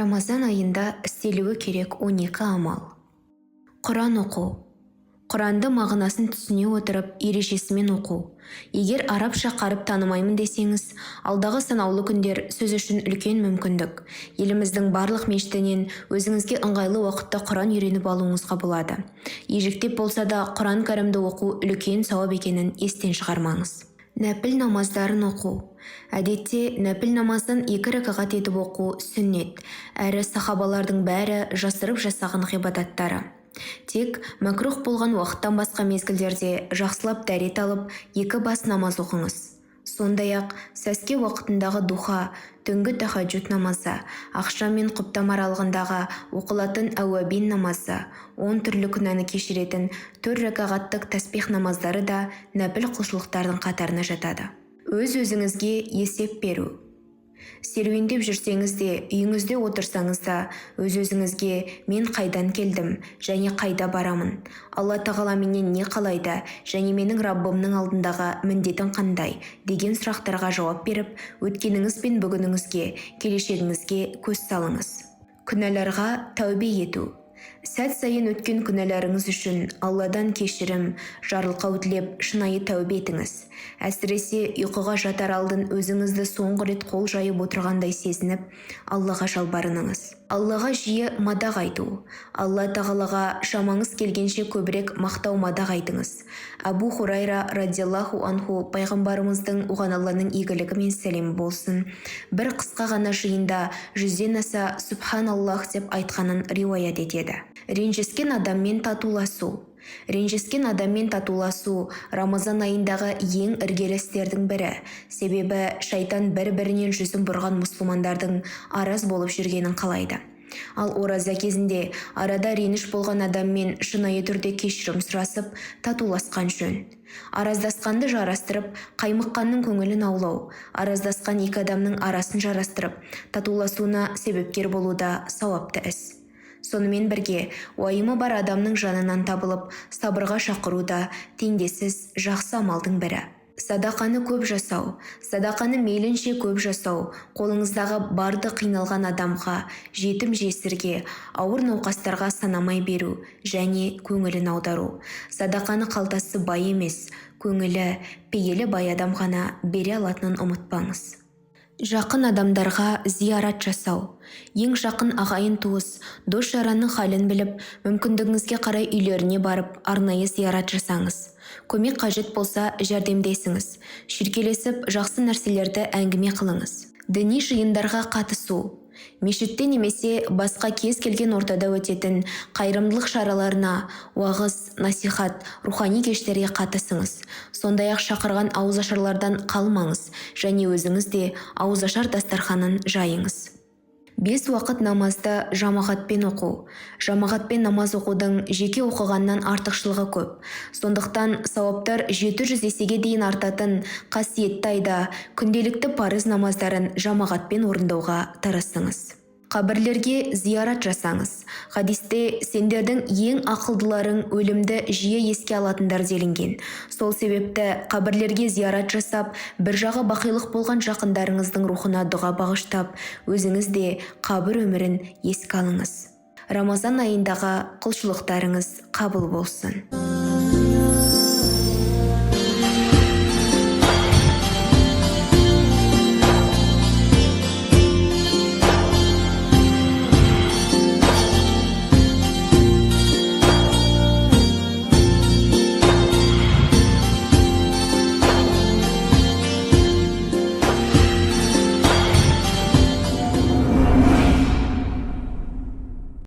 Рамазан айында істелуі керек 12 амал. Құран оқу. Құранды мағынасын түсіне отырып, ережесімен оқу. Егер арабша қарып танымаймын десеңіз, алдағы санаулы күндер сөз үшін үлкен мүмкіндік. Еліміздің барлық мешітінен өзіңізге ыңғайлы уақытта Құран үйреніп алуыңызға болады. Ежіктеп болса да Құран кәрімді оқу үлкен сауап екенін естен шығармаңыз. Нәпіл намаздарын оқу. Әдетте нәпіл намаздан 2 рәкағат етіп оқу сүннет, әрі сахабалардың бәрі жасырып жасаған ғибадаттары. Тек мәкрух болған уақыттан басқа мезгілдерде жақсылап дәрет алып 2 бас намаз оқыңыз. Сондай-ақ сәске уақытындағы духа, түнгі тахаджуд намазы, ақшам мен құптам аралығындағы оқылатын әуабин намазы, 10 түрлі күнәні кешіретін 4 рәкағаттық тәсбих намаздары да нәпіл құлшылықтардың қатарына жатады. Өз-өзіңізге есеп беру. Серуендеп жүрсеңіз де, үйіңізде отырсаңыз да, өз-өзіңізге мен қайдан келдім және қайда барамын, Алла тағала менен не қалайды және менің Раббымның алдындағы міндетім қандай деген сұрақтарға жауап беріп, өткеніңіз бен бүгініңізге, келешегіңізге көз салыңыз. Күнәларға тәубе ету. Сәт сайын өткен күнәларыңыз үшін Алладан кешірім, жарылқау тілеп шынайы тәубе етіңіз. Әсіресе ұйқыға жатар алдын өзіңізді соңғы рет қол жайып отырғандай сезініп, Аллаға жалбарыныңыз. Аллаға жиі мадақ айту. Алла тағалаға шамаңыз келгенше көбірек мақтау мадақ айтыңыз. Абу Хурайра радиаллаху анху пайғамбарымыздың оған Алланың игілігі мен сәлемі болсын, бір қысқа ғана жиында 100-ден аса Субханаллах деп айтқанын риуаят етеді. Ренжіскен адаммен татуласу. Ренжіскен адаммен татуласу Рамазан айындағы ең іргелі істердің бірі. Себебі шайтан бір-бірінен жүзін бұрған мұсылмандардың араз болып жүргенін қалайды. Ал ораза кезінде арада реніш болған адаммен шынайы түрде кешірім сұрасып, татуласқан жөн. Араздасқанды жарастырып, қаймыққанның көңілін аулау, араздасқан 2 адамның арасын жарастырып, татуласуына себепкер болуда сауапты іс. Сонымен бірге, уайымы бар адамның жанынан табылып, сабырға шақыруда теңдессіз жақсы амалдың бірі. Садақаны көп жасау. Садақаны мейлінше көп жасау, қолыңыздағы барды қиналған адамға, жетім жесірге, ауыр науқастарға санамай беру және көңілін аудару. Садақаны қалтасы бай емес, көңілі, пейілі бай адам ғана бере алатынын ұмытпаңыз. Жақын адамдарға зиярат жасау. Ең жақын ағайын туыс, дос-жаранның халін біліп, мүмкіндігіңізге қарай үйлеріне барып, арнайы зиярат жасаңыз. Көмек қажет болса, жәрдемдесіңіз. Шүйіркелесіп, жақсы нәрселерді әңгіме қылыңыз. Діни жиындарға қатысу. Мешітте немесе басқа кез келген ортада өтетін қайырымдылық шараларына, уағыз, насихат, рухани кештерге қатысыңыз. Сондай-ақ шақырған ауызашарлардан қалмаңыз және өзіңіз де ауызашар дастарханын жайыңыз. 5 уақыт намазды жамағатпен оқу. Жамағатпен намаз оқудың жеке оқығаннан артықшылығы көп. Сондықтан сауаптар 700 есеге дейін артатын қасиетті айда күнделікті парыз намаздарын жамағатпен орындауға тырысыңыз. Қабірлерге зиярат жасаңыз. Хадисте сендердің ең ақылдыларың өлімді жиі еске алатындар делінген. Сол себепті қабірлерге зиярат жасап, бір жағы бақилық болған жақындарыңыздың рухына дұға бағыштап, өзіңіз де қабір өмірін еске алыңыз. Рамазан айындағы құлшылықтарыңыз қабыл болсын.